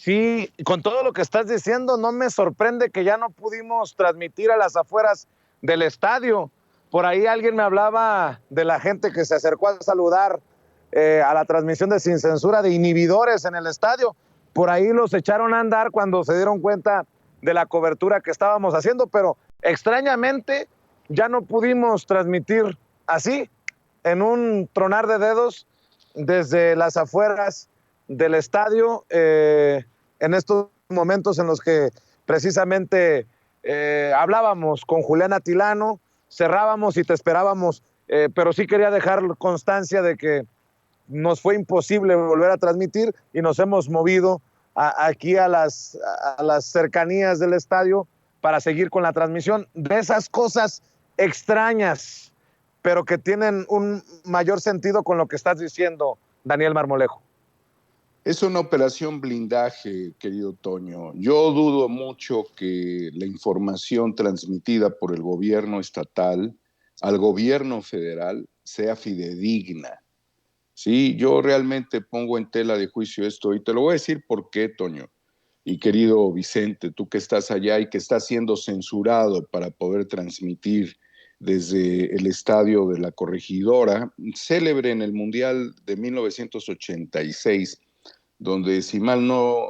Sí, con todo lo que estás diciendo, no me sorprende que ya no pudimos transmitir a las afueras del estadio. Por ahí alguien me hablaba de la gente que se acercó a saludar a la transmisión de Sin Censura de inhibidores en el estadio. Por ahí los echaron a andar cuando se dieron cuenta de la cobertura que estábamos haciendo, pero extrañamente ya no pudimos transmitir así, en un tronar de dedos, desde las afueras del estadio, en estos momentos en los que precisamente hablábamos con Julián Atilano, cerrábamos y te esperábamos, pero sí quería dejar constancia de que nos fue imposible volver a transmitir y nos hemos movido aquí a las cercanías del estadio para seguir con la transmisión de esas cosas extrañas, pero que tienen un mayor sentido con lo que estás diciendo, Daniel Marmolejo. Es una operación blindaje, querido Toño. Yo dudo mucho que la información transmitida por el gobierno estatal al gobierno federal sea fidedigna. Sí, yo realmente pongo en tela de juicio esto y te lo voy a decir por qué, Toño. Y querido Vicente, tú que estás allá y que estás siendo censurado para poder transmitir desde el estadio de la Corregidora, célebre en el Mundial de 1986, donde, si mal no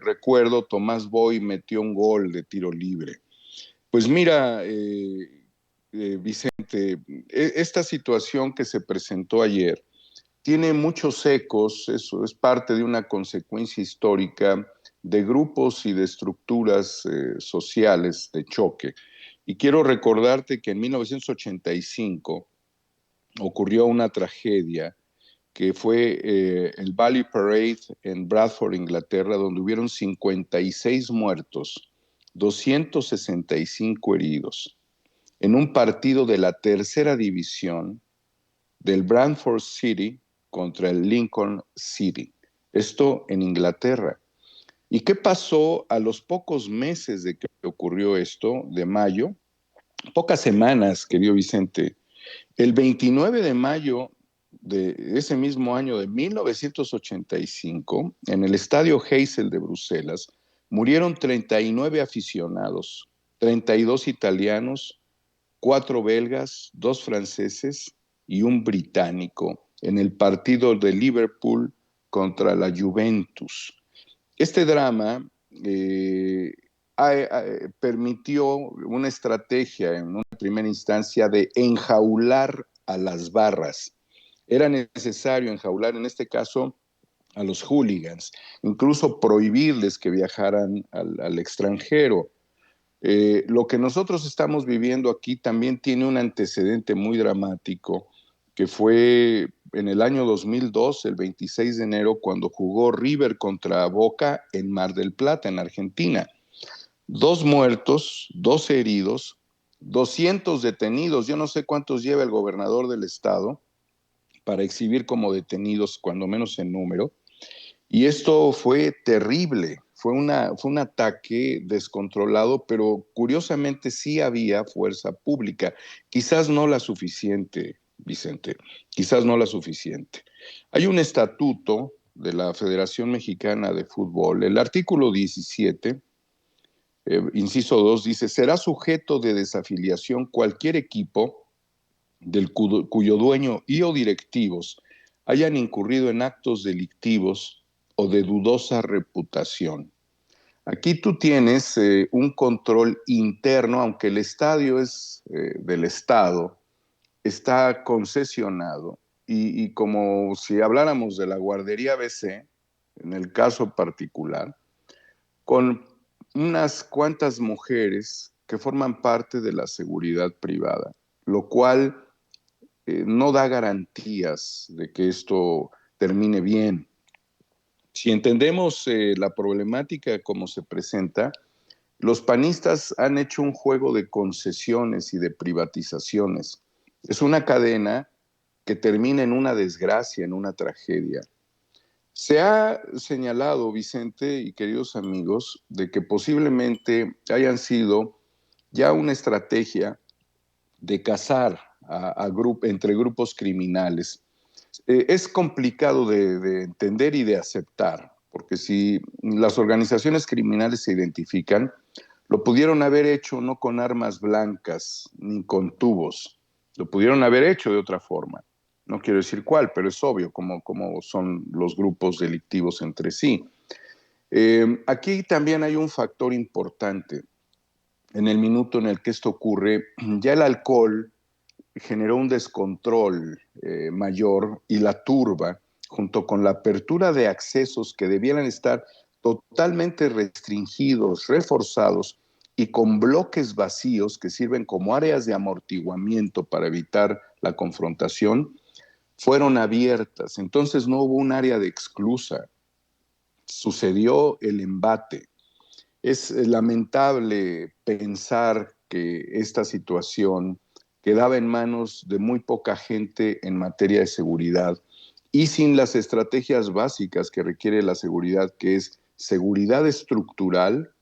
recuerdo, Tomás Boy metió un gol de tiro libre. Pues mira, Vicente, esta situación que se presentó ayer tiene muchos ecos, eso es parte de una consecuencia histórica de grupos y de estructuras sociales de choque. Y quiero recordarte que en 1985 ocurrió una tragedia que fue el Valley Parade en Bradford, Inglaterra, donde hubieron 56 muertos, 265 heridos, en un partido de la tercera división del Bradford City contra el Lincoln City. Esto en Inglaterra. ¿Y qué pasó a los pocos meses de que ocurrió esto, de mayo? Pocas semanas, querido Vicente. El 29 de mayo de ese mismo año de 1985, en el Estadio Heysel de Bruselas, murieron 39 aficionados, 32 italianos, 4 belgas, 2 franceses y un británico en el partido de Liverpool contra la Juventus. Este drama permitió una estrategia en una primera instancia de enjaular a las barras. Era necesario enjaular, en este caso, a los hooligans, incluso prohibirles que viajaran al extranjero. Lo que nosotros estamos viviendo aquí también tiene un antecedente muy dramático, que fue en el año 2002, el 26 de enero, cuando jugó River contra Boca en Mar del Plata, en Argentina. 2 muertos, 12 heridos, 200 detenidos. Yo no sé cuántos lleva el gobernador del estado para exhibir como detenidos, cuando menos en número. Y esto fue terrible, fue un ataque descontrolado, pero curiosamente sí había fuerza pública, quizás no la suficiente, Vicente, quizás no la suficiente. Hay un estatuto de la Federación Mexicana de Fútbol, el artículo 17, inciso 2, dice: será sujeto de desafiliación cualquier equipo cuyo dueño y o directivos hayan incurrido en actos delictivos o de dudosa reputación. Aquí tú tienes un control interno, aunque el estadio es del Estado, está concesionado, y como si habláramos de la guardería ABC, en el caso particular, con unas cuantas mujeres que forman parte de la seguridad privada, lo cual no da garantías de que esto termine bien. Si entendemos la problemática como se presenta, los panistas han hecho un juego de concesiones y de privatizaciones. Es una cadena que termina en una desgracia, en una tragedia. Se ha señalado, Vicente y queridos amigos, de que posiblemente hayan sido ya una estrategia de cazar entre grupos criminales. Es complicado de entender y de aceptar, porque si las organizaciones criminales se identifican, lo pudieron haber hecho no con armas blancas ni con tubos, lo pudieron haber hecho de otra forma. No quiero decir cuál, pero es obvio cómo son los grupos delictivos entre sí. Aquí también hay un factor importante. En el minuto en el que esto ocurre, ya el alcohol generó un descontrol mayor y la turba, junto con la apertura de accesos que debieran estar totalmente restringidos, reforzados y con bloques vacíos que sirven como áreas de amortiguamiento para evitar la confrontación, fueron abiertas. Entonces no hubo un área de exclusa. Sucedió el embate. Es lamentable pensar que esta situación quedaba en manos de muy poca gente en materia de seguridad y sin las estrategias básicas que requiere la seguridad, que es seguridad estructural,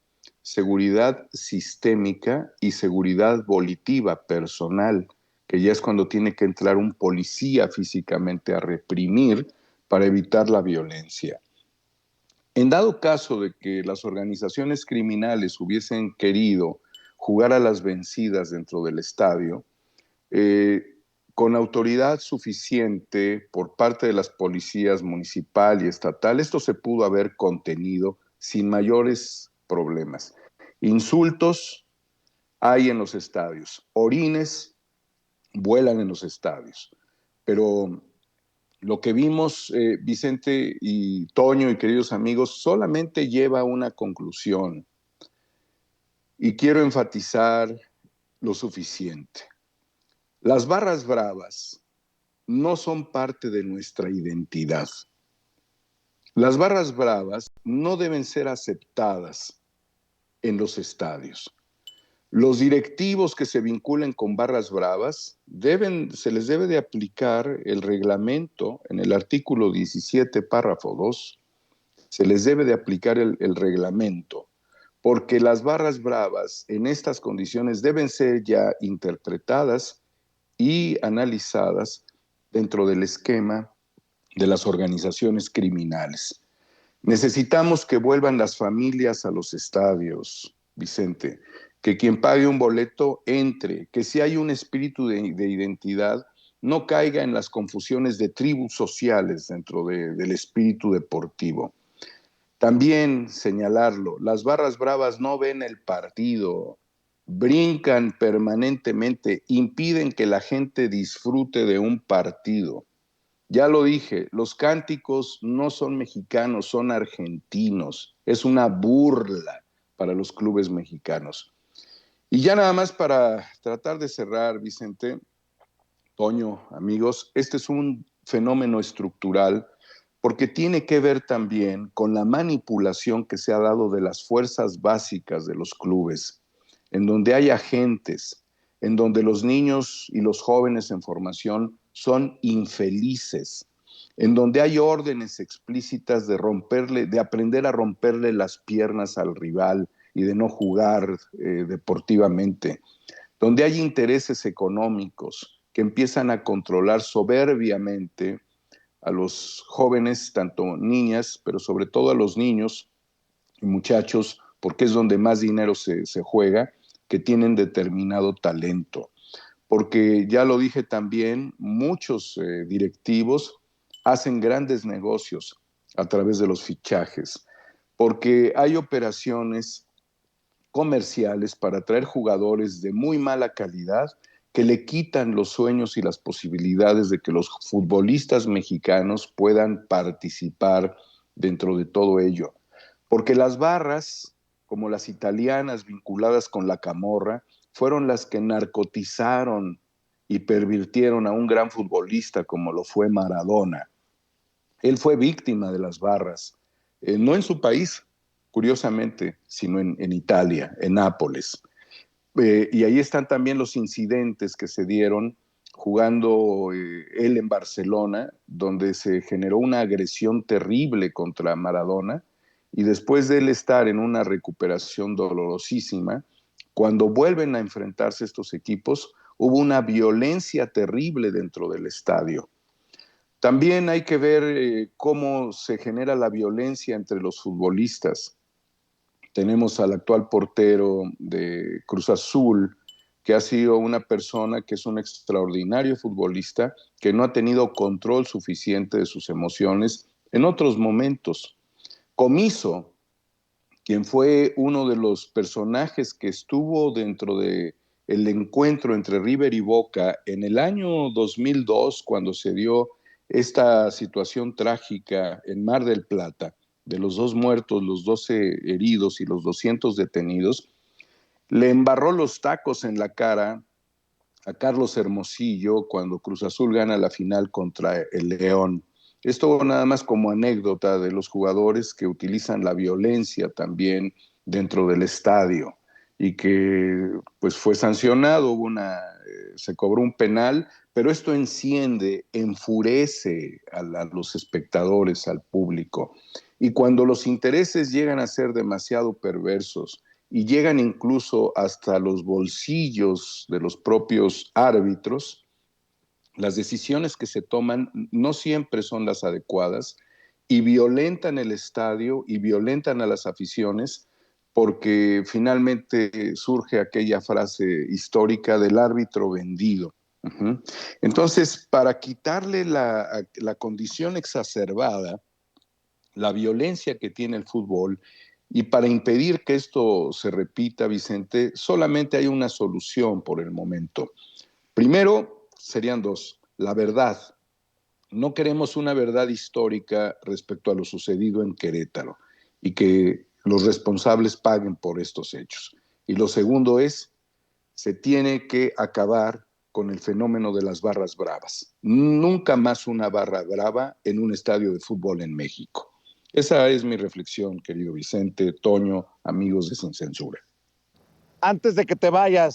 seguridad sistémica y seguridad volitiva personal, que ya es cuando tiene que entrar un policía físicamente a reprimir para evitar la violencia. En dado caso de que las organizaciones criminales hubiesen querido jugar a las vencidas dentro del estadio, con autoridad suficiente por parte de las policías municipal y estatal, esto se pudo haber contenido sin mayores problemas. Insultos hay en los estadios, orines vuelan en los estadios, pero lo que vimos, Vicente y Toño y queridos amigos, solamente lleva a una conclusión. Y quiero enfatizar lo suficiente. Las barras bravas no son parte de nuestra identidad. Las barras bravas no deben ser aceptadas en los estadios. Los directivos que se vinculen con barras bravas se les debe de aplicar el reglamento en el artículo 17, párrafo 2, se les debe de aplicar el reglamento, porque las barras bravas en estas condiciones deben ser ya interpretadas y analizadas dentro del esquema de las organizaciones criminales. Necesitamos que vuelvan las familias a los estadios, Vicente, que quien pague un boleto entre, que si hay un espíritu de identidad, no caiga en las confusiones de tribus sociales dentro del espíritu deportivo. También señalarlo, las barras bravas no ven el partido, brincan permanentemente, impiden que la gente disfrute de un partido. Ya lo dije, los cánticos no son mexicanos, son argentinos. Es una burla para los clubes mexicanos. Y ya nada más para tratar de cerrar, Vicente, Toño, amigos, este es un fenómeno estructural porque tiene que ver también con la manipulación que se ha dado de las fuerzas básicas de los clubes, en donde hay agentes, en donde los niños y los jóvenes en formación son infelices, en donde hay órdenes explícitas de aprender a romperle las piernas al rival y de no jugar deportivamente, donde hay intereses económicos que empiezan a controlar soberbiamente a los jóvenes, tanto niñas, pero sobre todo a los niños y muchachos, porque es donde más dinero se juega, que tienen determinado talento. Porque ya lo dije también, muchos directivos hacen grandes negocios a través de los fichajes, porque hay operaciones comerciales para atraer jugadores de muy mala calidad que le quitan los sueños y las posibilidades de que los futbolistas mexicanos puedan participar dentro de todo ello. Porque las barras, como las italianas vinculadas con la camorra, fueron las que narcotizaron y pervirtieron a un gran futbolista como lo fue Maradona. Él fue víctima de las barras, no en su país, curiosamente, sino en Italia, en Nápoles. Y ahí están también los incidentes que se dieron jugando él en Barcelona, donde se generó una agresión terrible contra Maradona, y después de él estar en una recuperación dolorosísima, cuando vuelven a enfrentarse estos equipos, hubo una violencia terrible dentro del estadio. También hay que ver cómo se genera la violencia entre los futbolistas. Tenemos al actual portero de Cruz Azul, que ha sido una persona que es un extraordinario futbolista, que no ha tenido control suficiente de sus emociones en otros momentos. Comiso, quien fue uno de los personajes que estuvo dentro de el encuentro entre River y Boca en el año 2002, cuando se dio esta situación trágica en Mar del Plata, de los 2 muertos, los 12 heridos y los 200 detenidos, le embarró los tacos en la cara a Carlos Hermosillo cuando Cruz Azul gana la final contra el León. Esto nada más como anécdota de los jugadores que utilizan la violencia también dentro del estadio y que pues fue sancionado, se cobró un penal, pero esto enciende, enfurece a los espectadores, al público. Y cuando los intereses llegan a ser demasiado perversos y llegan incluso hasta los bolsillos de los propios árbitros, las decisiones que se toman no siempre son las adecuadas y violentan el estadio y violentan a las aficiones porque finalmente surge aquella frase histórica del árbitro vendido. Uh-huh. Entonces, para quitarle la condición exacerbada, la violencia que tiene el fútbol, y para impedir que esto se repita, Vicente, solamente hay una solución por el momento. Primero, serían 2. La verdad. No queremos una verdad histórica respecto a lo sucedido en Querétaro y que los responsables paguen por estos hechos. Y lo segundo es, se tiene que acabar con el fenómeno de las barras bravas. Nunca más una barra brava en un estadio de fútbol en México. Esa es mi reflexión, querido Vicente, Toño, amigos de Sin Censura. Antes de que te vayas,